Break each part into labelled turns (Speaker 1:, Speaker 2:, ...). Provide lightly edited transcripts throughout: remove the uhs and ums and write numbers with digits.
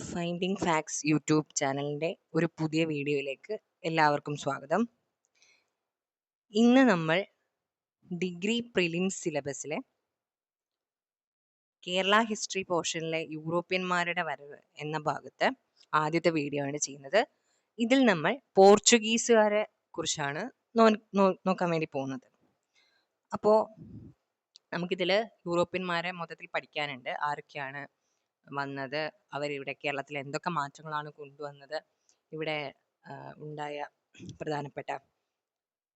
Speaker 1: Finding facts YouTube ചാനലിൻ്റെ ഒരു പുതിയ വീഡിയോയിലേക്ക് എല്ലാവർക്കും സ്വാഗതം. ഇന്ന് നമ്മൾ ഡിഗ്രി പ്രിലിംസ് സിലബസിലെ കേരള ഹിസ്റ്ററി പോർഷനിലെ യൂറോപ്യന്മാരുടെ വരവ് എന്ന ഭാഗത്ത് ആദ്യത്തെ വീഡിയോ ആണ് ചെയ്യുന്നത്. ഇതിൽ നമ്മൾ പോർച്ചുഗീസുകാരെ കുറിച്ചാണ് നോക്കാൻ വേണ്ടി പോകുന്നത്. അപ്പോൾ നമുക്കിതിൽ യൂറോപ്യന്മാരെ മൊത്തത്തിൽ പഠിക്കാനുണ്ട്. ആരൊക്കെയാണ് വന്നത്, അവരിവിടെ കേരളത്തിൽ എന്തൊക്കെ മാറ്റങ്ങളാണ് കൊണ്ടുവന്നത്, ഇവിടെ ഉണ്ടായ പ്രധാനപ്പെട്ട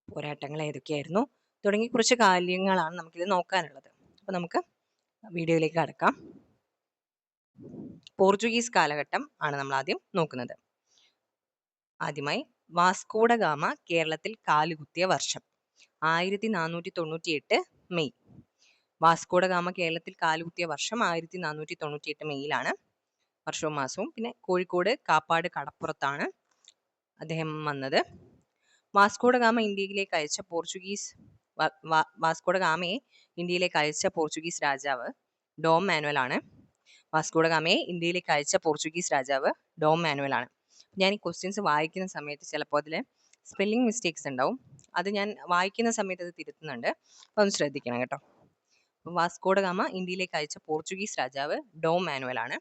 Speaker 1: പോരാട്ടങ്ങൾ ഏതൊക്കെയായിരുന്നു തുടങ്ങി കുറച്ച് കാര്യങ്ങളാണ് നമുക്കിത് നോക്കാനുള്ളത്. അപ്പോൾ നമുക്ക് വീഡിയോയിലേക്ക് കടക്കാം. പോർച്ചുഗീസ് കാലഘട്ടം ആണ് നമ്മൾ ആദ്യം നോക്കുന്നത്. ആദ്യമായി വാസ്കോഡ ഗാമ കേരളത്തിൽ കാലുകുത്തിയ വർഷം 1498 മെയ്. വാസ്കോഡ ഗാമ കേരളത്തിൽ കാലുകുത്തിയ വർഷം 1498 മെയ്യിലാണ്. വർഷവും മാസവും. പിന്നെ കോഴിക്കോട് കാപ്പാട് കടപ്പുറത്താണ് അദ്ദേഹം വന്നത്. വാസ്കോഡ ഗാമ ഇന്ത്യയിലേക്ക് അയച്ച വാസ്കോഡ ഗാമയെ ഇന്ത്യയിലേക്ക് അയച്ച പോർച്ചുഗീസ് രാജാവ് ഡോം മാനുവൽ ആണ്. വാസ്കോഡ ഗാമയെ ഇന്ത്യയിലേക്ക് അയച്ച പോർച്ചുഗീസ് രാജാവ് ഡോം മാനുവൽ ആണ്. ഞാൻ ഈ ക്വസ്റ്റ്യൻസ് വായിക്കുന്ന സമയത്ത് ചിലപ്പോൾ അതിൽ സ്പെല്ലിംഗ് മിസ്റ്റേക്സ് ഉണ്ടാവും. അത് ഞാൻ വായിക്കുന്ന സമയത്ത് അത് തിരുത്തുന്നുണ്ട്. അപ്പോൾ ഒന്ന് ശ്രദ്ധിക്കണം കേട്ടോ. വാസ്കോഡ ഗാമ ഇന്ത്യയിലേക്ക് അയച്ച പോർച്ചുഗീസ് രാജാവ് ഡോം മാനുവൽ ആണ്.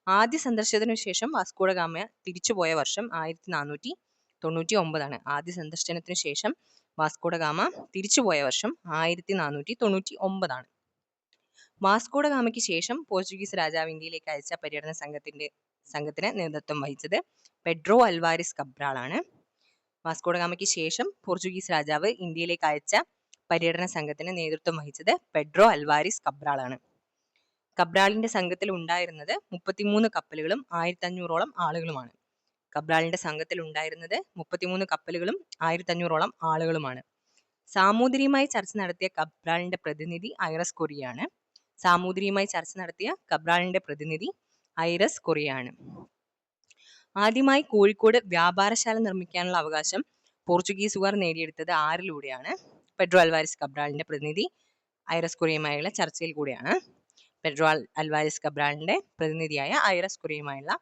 Speaker 1: ആദ്യ സന്ദർശനത്തിനു ശേഷം വാസ്കോഡ ഗാമ തിരിച്ചുപോയ വർഷം 1499 ആണ്. ആദ്യ സന്ദർശനത്തിനു ശേഷം വാസ്കോഡ ഗാമ തിരിച്ചുപോയ വർഷം 1499 ആണ്. വാസ്കോഡ ഗാമയ്ക്ക് ശേഷം പോർച്ചുഗീസ് രാജാവ് ഇന്ത്യയിലേക്ക് അയച്ച പര്യടന സംഘത്തിന് നേതൃത്വം വഹിച്ചത് പെഡ്രോ അൽവാരിസ് കബ്രാൾ ആണ്. വാസ്കോഡ ഗാമയ്ക്ക് ശേഷം പോർച്ചുഗീസ് രാജാവ് ഇന്ത്യയിലേക്ക് അയച്ച പര്യടന സംഘത്തിന് നേതൃത്വം വഹിച്ചത് പെഡ്രോ അൽവാരിസ് കബ്രാൾ ആണ്. കബ്രാളിന്റെ സംഘത്തിൽ ഉണ്ടായിരുന്നത് 33 കപ്പലുകളും 1500ഓളം ആളുകളുമാണ്. കബ്രാളിന്റെ സംഘത്തിൽ ഉണ്ടായിരുന്നത് 33 കപ്പലുകളും 1500ഓളം ആളുകളുമാണ്. സാമൂതിരിയുമായി ചർച്ച നടത്തിയ കബ്രാളിന്റെ പ്രതിനിധി ഐറസ് കൊറിയാണ്. ആദ്യമായി കോഴിക്കോട് വ്യാപാരശാല നിർമ്മിക്കാനുള്ള അവകാശം പോർച്ചുഗീസുകാർ നേടിയെടുത്തത് ആരിലൂടെയാണ്? പെഡ്രോ അൽവാരിസ് കബ്രാളിന്റെ പ്രതിനിധി ഐറസ് കൊറിയയുമായുള്ള ചർച്ചയിൽ കൂടിയാണ്. പെഡ്രോ അൽവാരിസ് കബ്രാളിന്റെ പ്രതിനിധിയായ ഐറസ് കൊറിയയുമായുള്ള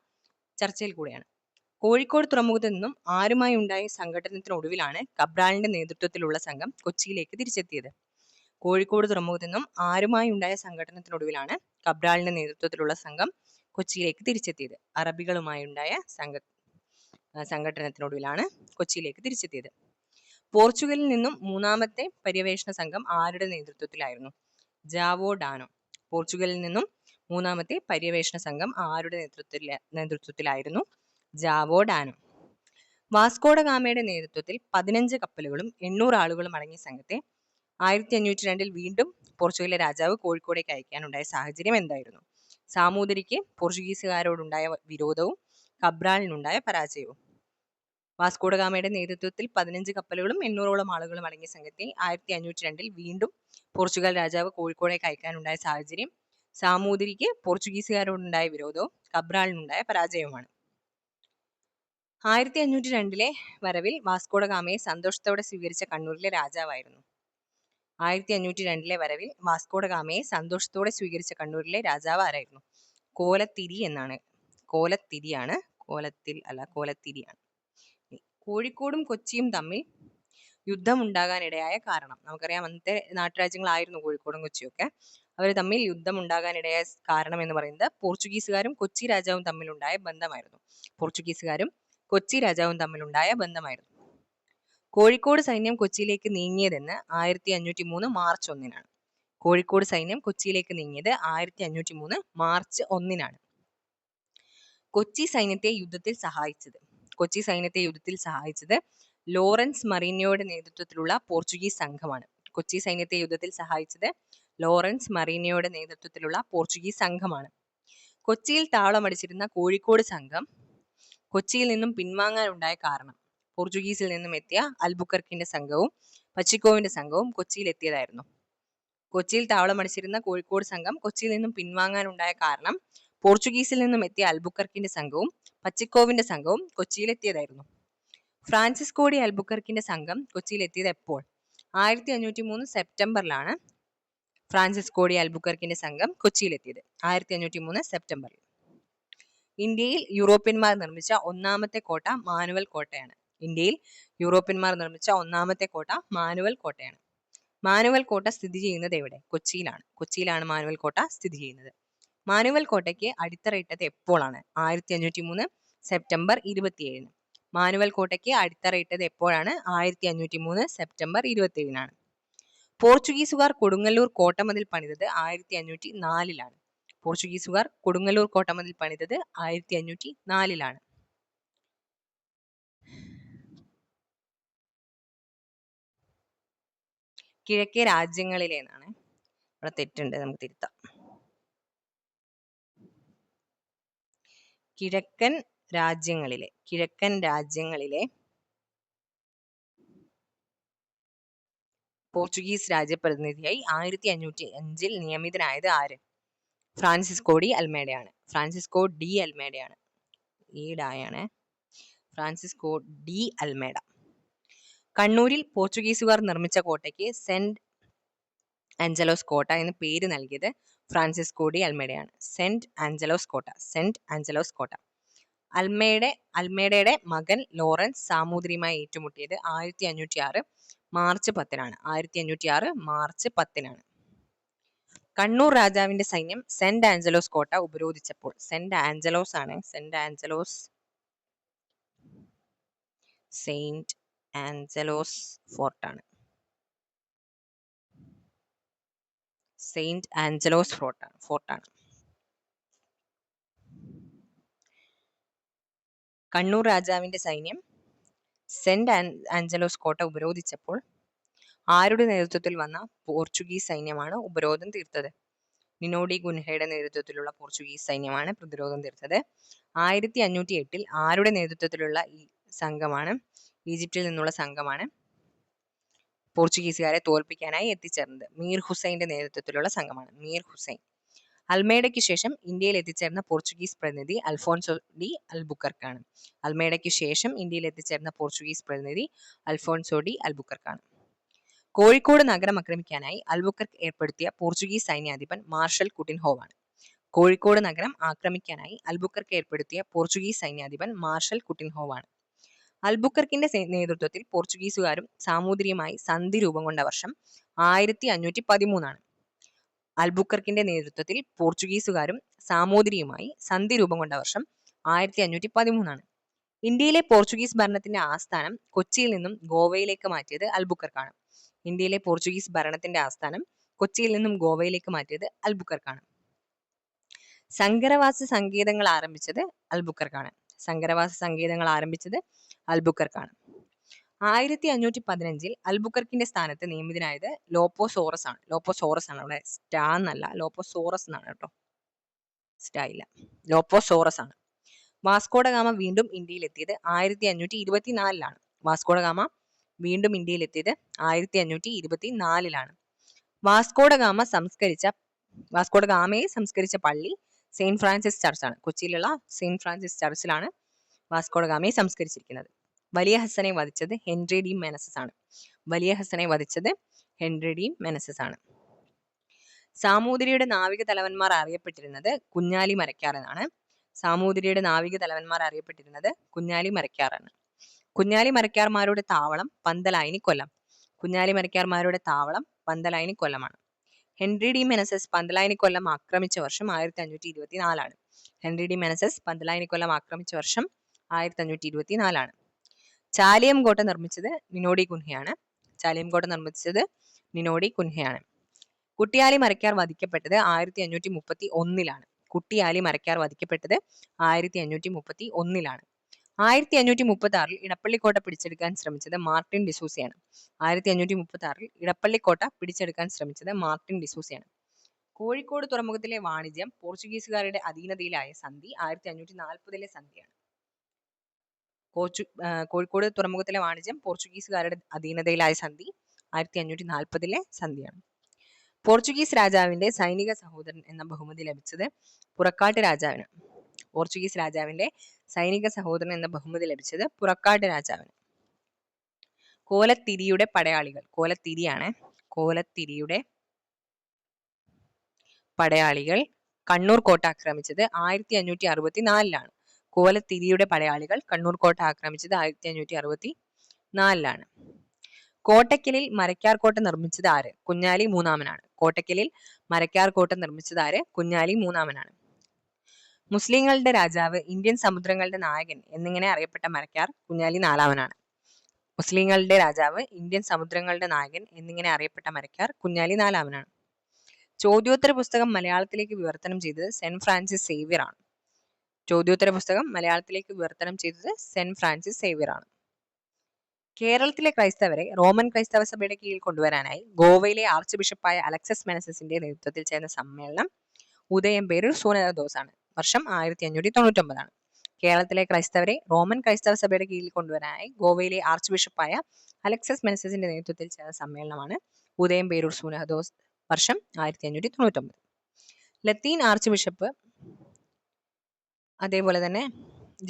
Speaker 1: ചർച്ചയിൽ കൂടെയാണ്. കോഴിക്കോട് തുറമുഖത്തു നിന്നും ആരുമായി ഉണ്ടായ സംഘടനത്തിനൊടുവിലാണ് കബ്രാളിന്റെ നേതൃത്വത്തിലുള്ള സംഘം കൊച്ചിയിലേക്ക് തിരിച്ചെത്തിയത്. കോഴിക്കോട് തുറമുഖത്തു നിന്നും ആരുമായി ഉണ്ടായ സംഘടനത്തിനൊടുവിലാണ് കബ്രാളിന്റെ നേതൃത്വത്തിലുള്ള സംഘം കൊച്ചിയിലേക്ക് തിരിച്ചെത്തിയത്. അറബികളുമായി ഉണ്ടായ സംഘടനത്തിനൊടുവിലാണ് കൊച്ചിയിലേക്ക് തിരിച്ചെത്തിയത്. പോർച്ചുഗലിൽ നിന്നും മൂന്നാമത്തെ പര്യവേഷണ സംഘം ആരുടെ നേതൃത്വത്തിലായിരുന്നു? Joao Dano. പോർച്ചുഗലിൽ നിന്നും മൂന്നാമത്തെ പര്യവേഷണ സംഘം ആരുടെ നേതൃത്വത്തിലായിരുന്നു? Joao Dano. വാസ്കോഡ ഗാമയുടെ നേതൃത്വത്തിൽ 15 കപ്പലുകളും 800 ആളുകളും അടങ്ങിയ സംഘത്തെ 1502 വീണ്ടും പോർച്ചുഗലിലെ രാജാവ് കോഴിക്കോടേക്ക് അയക്കാനുണ്ടായ സാഹചര്യം എന്തായിരുന്നു? സാമൂതിരിക്ക് പോർച്ചുഗീസുകാരോടുണ്ടായ വിരോധവും കബ്രാളിനുണ്ടായ പരാജയവും. വാസ്കോഡ ഗാമയുടെ നേതൃത്വത്തിൽ 15 കപ്പലുകളും 800ഓളം ആളുകളും അടങ്ങിയ സംഘത്തെ 1502 വീണ്ടും പോർച്ചുഗൽ രാജാവ് കോഴിക്കോടേക്ക് അയക്കാനുണ്ടായ സാഹചര്യം സാമൂതിരിക്ക് പോർച്ചുഗീസുകാരോടുണ്ടായ വിരോധവും കബ്രാളിനുണ്ടായ പരാജയവുമാണ്. 1502 വരവിൽ വാസ്കോഡ ഗാമയെ സന്തോഷത്തോടെ സ്വീകരിച്ച കണ്ണൂരിലെ രാജാവായിരുന്നു. 1502 വരവിൽ വാസ്കോഡ ഗാമയെ സന്തോഷത്തോടെ സ്വീകരിച്ച കണ്ണൂരിലെ രാജാവ് ആരായിരുന്നു? കോലത്തിരി എന്നാണ്. കോലത്തിരിയാണ്. കോലത്തിരിയാണ്. കോഴിക്കോടും കൊച്ചിയും തമ്മിൽ യുദ്ധമുണ്ടാകാനിടയായ കാരണം. നമുക്കറിയാം, അന്നത്തെ നാട്ടുരാജ്യങ്ങളായിരുന്നു കോഴിക്കോടും കൊച്ചിയൊക്കെ. അവർ തമ്മിൽ യുദ്ധമുണ്ടാകാനിടയായ കാരണം എന്ന് പറയുന്നത് പോർച്ചുഗീസുകാരും കൊച്ചി രാജാവും തമ്മിലുണ്ടായ ബന്ധമായിരുന്നു. കോഴിക്കോട് സൈന്യം കൊച്ചിയിലേക്ക് നീങ്ങിയതെന്ന് 1503 മാർച്ച് 1-നാണ്. കോഴിക്കോട് സൈന്യം കൊച്ചിയിലേക്ക് നീങ്ങിയത് 1503 മാർച്ച് 1-നാണ്. കൊച്ചി സൈന്യത്തെ യുദ്ധത്തിൽ സഹായിച്ചത് ലോറൻസ് മറീനിയോയുടെ നേതൃത്വത്തിലുള്ള പോർച്ചുഗീസ് സംഘമാണ്. കൊച്ചിയിൽ താവളമടിച്ചിരുന്ന കോഴിക്കോട് സംഘം കൊച്ചിയിൽ നിന്നും പിൻവാങ്ങാനുണ്ടായ കാരണം പോർച്ചുഗീസിൽ നിന്നും എത്തിയ അൽബുക്കർക്കിന്റെ സംഘവും പച്ചിക്കോവിന്റെ സംഘവും കൊച്ചിയിലെത്തിയതായിരുന്നു. കൊച്ചിയിൽ താവളമടിച്ചിരുന്ന കോഴിക്കോട് സംഘം കൊച്ചിയിൽ നിന്നും പിൻവാങ്ങാനുണ്ടായ കാരണം പോർച്ചുഗീസിൽ നിന്നും എത്തിയ അൽബുക്കർക്കിന്റെ സംഘവും പച്ചിക്കോവിന്റെ സംഘവും കൊച്ചിയിലെത്തിയതായിരുന്നു. ഫ്രാൻസിസ്കോ ഡി അൽബുക്കർക്കിന്റെ സംഘം കൊച്ചിയിലെത്തിയത് എപ്പോൾ? 1503 സെപ്റ്റംബറിലാണ് ഫ്രാൻസിസ്കോ ഡി അൽബുക്കർക്കിന്റെ സംഘം കൊച്ചിയിലെത്തിയത്. 1503 സെപ്റ്റംബറിൽ. ഇന്ത്യയിൽ യൂറോപ്യന്മാർ നിർമ്മിച്ച ഒന്നാമത്തെ കോട്ട മാനുവൽ കോട്ടയാണ്. ഇന്ത്യയിൽ യൂറോപ്യന്മാർ നിർമ്മിച്ച ഒന്നാമത്തെ കോട്ട മാനുവൽ കോട്ടയാണ്. മാനുവൽ കോട്ട സ്ഥിതി ചെയ്യുന്നത് എവിടെ? കൊച്ചിയിലാണ്. കൊച്ചിയിലാണ് മാനുവൽ കോട്ട സ്ഥിതി ചെയ്യുന്നത്. മാനുവൽ കോട്ടയ്ക്ക് അടിത്തറയിട്ടത് എപ്പോഴാണ്? 1503 സെപ്റ്റംബർ 27. മാനുവൽ കോട്ടയ്ക്ക് അടിത്തറയിട്ടത് എപ്പോഴാണ്? 1503 സെപ്റ്റംബർ 27. പോർച്ചുഗീസുകാർ കൊടുങ്ങല്ലൂർ കോട്ടമതിൽ പണിതത് 1504. പോർച്ചുഗീസുകാർ കൊടുങ്ങല്ലൂർ കോട്ടമതിൽ പണിതത് 1504. കിഴക്കേ രാജ്യങ്ങളിലെ എന്നാണ്. ഇവിടെ തെറ്റുണ്ട്, നമുക്ക് തിരുത്താം. കിഴക്കൻ രാജ്യങ്ങളിലെ പോർച്ചുഗീസ് രാജ്യപ്രതിനിധിയായി 1505 നിയമിതനായത് ആര്? ഫ്രാൻസിസ്കോ ഡി അൽമേഡയാണ്. ഫ്രാൻസിസ്കോ ഡി അൽമേഡയാണ്. Francisco de Almeida. കണ്ണൂരിൽ പോർച്ചുഗീസുകാർ നിർമ്മിച്ച കോട്ടയ്ക്ക് സെന്റ് ആഞ്ചലോസ് കോട്ട എന്ന് പേര് നൽകിയത് ഫ്രാൻസിസ്കോ ഡി അൽമേഡയാണ്. സെന്റ് ആഞ്ചലോസ് കോട്ട. അൽമേഡയുടെ മകൻ ലോറൻസ് സാമൂതിരിയുമായി ഏറ്റുമുട്ടിയത് 1506 മാർച്ച് 10-നാണ്. 1506 മാർച്ച് 10-നാണ്. കണ്ണൂർ രാജാവിന്റെ സൈന്യം സെന്റ് ആഞ്ചലോസ് കോട്ട ഉപരോധിച്ചപ്പോൾ, സെന്റ് ആഞ്ചലോസ് ഫോർട്ടാണ്. സെയിന്റ് ആഞ്ചലോസ് ഫോർട്ടാണ്. കണ്ണൂർ രാജാവിന്റെ സൈന്യം സെന്റ് ആഞ്ചലോസ് കോട്ട ഉപരോധിച്ചപ്പോൾ ആരുടെ നേതൃത്വത്തിൽ വന്ന പോർച്ചുഗീസ് സൈന്യമാണ് ഉപരോധം തീർത്തത്? നിനോഡി ഗുൻഹയുടെ നേതൃത്വത്തിലുള്ള പോർച്ചുഗീസ് സൈന്യമാണ് പ്രതിരോധം തീർത്തത്. 1508 ആരുടെ നേതൃത്വത്തിലുള്ള ഈ സംഘമാണ്, ഈജിപ്തിൽ നിന്നുള്ള സംഘമാണ് പോർച്ചുഗീസുകാരെ തോൽപ്പിക്കാനായി എത്തിച്ചേർന്നത്? മീർ ഹുസൈന്റെ നേതൃത്വത്തിലുള്ള സംഘമാണ്. മീർ ഹുസൈൻ. അൽമേഡയ്ക്ക് ശേഷം ഇന്ത്യയിൽ എത്തിച്ചേർന്ന പോർച്ചുഗീസ് പ്രതിനിധി അൽഫോൺസോ ഡി അൽബുക്കർക്കാണ്. അൽമേഡയ്ക്ക് ശേഷം ഇന്ത്യയിൽ എത്തിച്ചേർന്ന പോർച്ചുഗീസ് പ്രതിനിധി അൽഫോൺസോ ഡി അൽബുക്കർക്കാണ്. കോഴിക്കോട് നഗരം ആക്രമിക്കാനായി അൽബുക്കർക്ക് ഏർപ്പെടുത്തിയ പോർച്ചുഗീസ് സൈന്യാധിപൻ മാർഷൽ കുട്ടിൻഹോവാണ്. കോഴിക്കോട് നഗരം ആക്രമിക്കാനായി അൽബുക്കർക്ക് ഏർപ്പെടുത്തിയ പോർച്ചുഗീസ് സൈന്യാധിപൻ മാർഷൽ കുട്ടിൻഹോവാണ്. അൽബുക്കർക്കിന്റെ നേതൃത്വത്തിൽ പോർച്ചുഗീസുകാരും സാമൂതിരിയുമായി സന്ധി രൂപം കൊണ്ട വർഷം 1513-ആണ്. അൽബുക്കർക്കിന്റെ നേതൃത്വത്തിൽ പോർച്ചുഗീസുകാരും സാമൂതിരിയുമായി സന്ധി രൂപം കൊണ്ട വർഷം 1513-ആണ്. ഇന്ത്യയിലെ പോർച്ചുഗീസ് ഭരണത്തിന്റെ ആസ്ഥാനം കൊച്ചിയിൽ നിന്നും ഗോവയിലേക്ക് മാറ്റിയത് അൽബുക്കർക്കാണ്. ഇന്ത്യയിലെ പോർച്ചുഗീസ് ഭരണത്തിന്റെ ആസ്ഥാനം കൊച്ചിയിൽ നിന്നും ഗോവയിലേക്ക് മാറ്റിയത് അൽബുക്കർക്കാണ്. സങ്കരവാസ സങ്കേതങ്ങൾ ആരംഭിച്ചത് അൽബുക്കർക്കാണ്. 1515 അൽബുക്കർക്കിന്റെ സ്ഥാനത്ത് നിയമിതനായത് ലോപ്പോസോറസ് ആണ്. അവിടെ സ്റ്റാ എന്നല്ല, ലോപ്പോസോറസ് എന്നാണ് കേട്ടോ, സ്റ്റാ ഇല്ല, ലോപ്പോസോറസ് ആണ്. വാസ്കോഡഗാമ വീണ്ടും ഇന്ത്യയിൽ എത്തിയത് 1524-ലാണ്. വാസ്കോഡഗാമ 1524-ലാണ്. വാസ്കോഡഗാമയെ സംസ്കരിച്ച പള്ളി സെയിന്റ് ഫ്രാൻസിസ് ചർച്ചാണ്. കൊച്ചിയിലുള്ള സെയിന്റ് ഫ്രാൻസിസ് ചർച്ചിലാണ് വാസ്കോഡഗാമയെ സംസ്കരിച്ചിരിക്കുന്നത്. വലിയ ഹസ്സനെ വധിച്ചത് ഹെൻറി ഡി മെനസസ് ആണ്. സാമൂതിരിയുടെ നാവിക തലവന്മാർ അറിയപ്പെട്ടിരുന്നത് കുഞ്ഞാലി മരക്കാർ എന്നാണ്. കുഞ്ഞാലി മരക്കാർമാരുടെ താവളം പന്തലായനിക്കൊല്ലമാണ്. ഹെൻറി ഡി മെനസസ് പന്തലായനിക്കൊല്ലം ആക്രമിച്ച വർഷം 1524-ആണ്. 1524-ആണ്. ചാലിയം കോട്ട നിർമ്മിച്ചത് നിനോഡി കുൻഹയാണ്. കുട്ടിയാലി മരക്കാർ വധിക്കപ്പെട്ടത് 1531-ലാണ്. 1536 ഇടപ്പള്ളിക്കോട്ട പിടിച്ചെടുക്കാൻ ശ്രമിച്ചത് മാർട്ടിൻ ഡിസൂസയാണ്. കോഴിക്കോട് തുറമുഖത്തിലെ വാണിജ്യം പോർച്ചുഗീസുകാരുടെ അധീനതയിലായ സന്ധി 1540-ലെ സന്ധിയാണ്. കോഴിക്കോട് തുറമുഖത്തിലെ വാണിജ്യം പോർച്ചുഗീസുകാരുടെ അധീനതയിലായ സന്ധി 1540-ലെ സന്ധിയാണ്. പോർച്ചുഗീസ് രാജാവിന്റെ സൈനിക സഹോദരൻ എന്ന ബഹുമതി ലഭിച്ചത് പുറക്കാട്ട് രാജാവിന്. കോലത്തിരിയുടെ പടയാളികൾ കണ്ണൂർ കോട്ട ആക്രമിച്ചത് 1564 കോലത്തിരിയുടെ പടയാളികൾ കണ്ണൂർ കോട്ട ആക്രമിച്ചത് 1564 കോട്ടയ്ക്കലിൽ മരക്കാർ കോട്ട നിർമ്മിച്ചത് ആര്? കുഞ്ഞാലി മൂന്നാമനാണ്. കോട്ടയ്ക്കലിൽ മരക്കാർ കോട്ട നിർമ്മിച്ചത് ആര്? കുഞ്ഞാലി മൂന്നാമനാണ്. മുസ്ലിങ്ങളുടെ രാജാവ്, ഇന്ത്യൻ സമുദ്രങ്ങളുടെ നായകൻ എന്നിങ്ങനെ അറിയപ്പെട്ട മരക്കാർ കുഞ്ഞാലി നാലാമനാണ്. മുസ്ലിങ്ങളുടെ രാജാവ്, ഇന്ത്യൻ സമുദ്രങ്ങളുടെ നായകൻ എന്നിങ്ങനെ അറിയപ്പെട്ട മരക്കാർ കുഞ്ഞാലി നാലാമനാണ്. ചോദ്യോത്തര പുസ്തകം മലയാളത്തിലേക്ക് വിവർത്തനം ചെയ്തത് സെന്റ് ഫ്രാൻസിസ് സേവ്യർ ആണ്. ചോദ്യോത്തര പുസ്തകം മലയാളത്തിലേക്ക് വിവർത്തനം ചെയ്തത് സെന്റ് ഫ്രാൻസിസ് സേവ്യർ ആണ്. കേരളത്തിലെ ക്രൈസ്തവരെ റോമൻ ക്രൈസ്തവ സഭയുടെ കീഴിൽ കൊണ്ടുവരാനായി ഗോവയിലെ ആർച്ച് ബിഷപ്പായ അലക്സസ് മെനസസിന്റെ നേതൃത്വത്തിൽ ചേർന്ന സമ്മേളനം ഉദയംപേരൂർ സൂനഹദോസ് ആണ്. വർഷം 1599 കേരളത്തിലെ ക്രൈസ്തവരെ റോമൻ ക്രൈസ്തവ സഭയുടെ കീഴിൽ കൊണ്ടുവരാനായി ഗോവയിലെ ആർച്ച് ബിഷപ്പായ അലക്സസ് മെനസസിന്റെ നേതൃത്വത്തിൽ ചേർന്ന സമ്മേളനമാണ് ഉദയംപേരൂർ സൂനഹദോസ്. വർഷം 1599. ലത്തീൻ ആർച്ച് ബിഷപ്പ് അതേപോലെ തന്നെ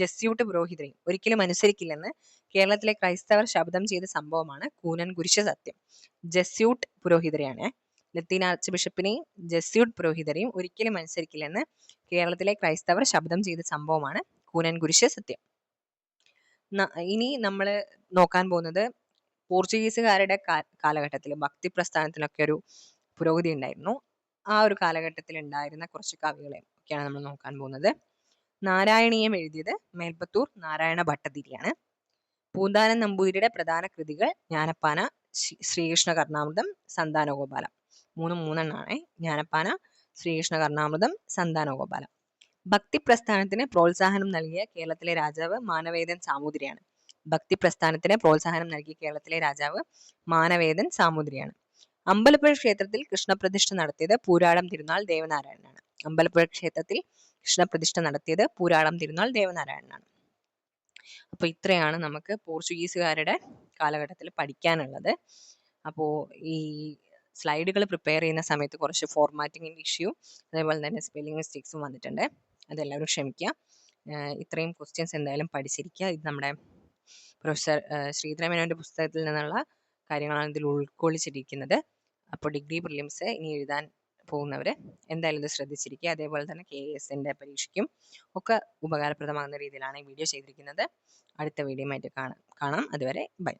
Speaker 1: ജസ്യൂട്ട് പുരോഹിതരെയും ഒരിക്കലും അനുസരിക്കില്ലെന്ന് കേരളത്തിലെ ക്രൈസ്തവർ ശപഥം ചെയ്ത സംഭവമാണ് കൂനൻ കുരിശ സത്യം. ജസ്യൂട്ട് പുരോഹിതരെയാണ്. ലത്തീൻ ആർച്ച് ബിഷപ്പിനെയും ജസ്യൂട്ട് പുരോഹിതരെയും ഒരിക്കലും അനുസരിക്കില്ലെന്ന് കേരളത്തിലെ ക്രൈസ്തവർ ശപഥം ചെയ്ത സംഭവമാണ് കൂനൻ കുരിശ സത്യം. ഇനി നമ്മൾ നോക്കാൻ പോകുന്നത് പോർച്ചുഗീസുകാരുടെ കാലഘട്ടത്തിൽ ഭക്തി പ്രസ്ഥാനത്തിനൊക്കെ ഒരു പുരോഗതി ഉണ്ടായിരുന്നു. ആ ഒരു കാലഘട്ടത്തിൽ ഉണ്ടായിരുന്ന കുറച്ച് കവികളെ ഒക്കെയാണ് നമ്മൾ നോക്കാൻ പോകുന്നത്. നാരായണീയം എഴുതിയത് മേൽപ്പത്തൂർ നാരായണ ഭട്ടതിരിയാണ്. പൂന്താനം നമ്പൂതിരിയുടെ പ്രധാന കൃതികൾ ജ്ഞാനപ്പാന, ശ്രീകൃഷ്ണ കർണാമൃതം, സന്താനഗോപാലം. മൂന്നെണ്ണാണ്. ജ്ഞാനപ്പാന, ശ്രീകൃഷ്ണ കർണാമൃതം, സന്താനഗോപാലം. ഭക്തി പ്രസ്ഥാനത്തിന് പ്രോത്സാഹനം നൽകിയ കേരളത്തിലെ രാജാവ് മാനവേദൻ സാമൂതിരിയാണ്. ഭക്തി പ്രസ്ഥാനത്തിന് പ്രോത്സാഹനം നൽകിയ കേരളത്തിലെ രാജാവ് മാനവേദൻ സാമൂതിരിയാണ്. അമ്പലപ്പുഴ ക്ഷേത്രത്തിൽ കൃഷ്ണപ്രതിഷ്ഠ നടത്തിയത് പൂരാടം തിരുനാൾ ദേവനാരായണനാണ്. അമ്പലപ്പുഴ ക്ഷേത്രത്തിൽ കൃഷ്ണപ്രതിഷ്ഠ നടത്തിയത് പൂരാടം തിരുനാൾ ദേവനാരായണനാണ്. അപ്പോൾ ഇത്രയാണ് നമുക്ക് പോർച്ചുഗീസുകാരുടെ കാലഘട്ടത്തിൽ പഠിക്കാനുള്ളത്. അപ്പോൾ ഈ സ്ലൈഡുകൾ പ്രിപ്പയർ ചെയ്യുന്ന സമയത്ത് കുറച്ച് ഫോർമാറ്റിങ്ങിൻ്റെ ഇഷ്യൂ അതേപോലെ തന്നെ സ്പെല്ലിംഗ് മിസ്റ്റേക്സും വന്നിട്ടുണ്ട്. അതെല്ലാവരും ക്ഷമിക്കുക. ഇത്രയും ക്വസ്റ്റ്യൻസ് എന്തായാലും പഠിച്ചിരിക്കുക. ഇത് നമ്മുടെ പ്രൊഫസർ ശ്രീധര മേനോന്റെ പുസ്തകത്തിൽ നിന്നുള്ള കാര്യങ്ങളാണ് ഇതിൽ ഉൾക്കൊള്ളിച്ചിരിക്കുന്നത്. അപ്പോൾ ഡിഗ്രി പ്രിലിംസ് ഇനി എഴുതാൻ പോകുന്നവർ എന്തായാലും ഇത് ശ്രദ്ധിച്ചിരിക്കുക. അതേപോലെ തന്നെ KSന്റെ പരീക്ഷയ്ക്കും ഒക്കെ ഉപകാരപ്രദമാകുന്ന രീതിയിലാണ് ഈ വീഡിയോ ചെയ്തിരിക്കുന്നത്. അടുത്ത വീഡിയോയുമായിട്ട് കാണാം. അതുവരെ ബൈ.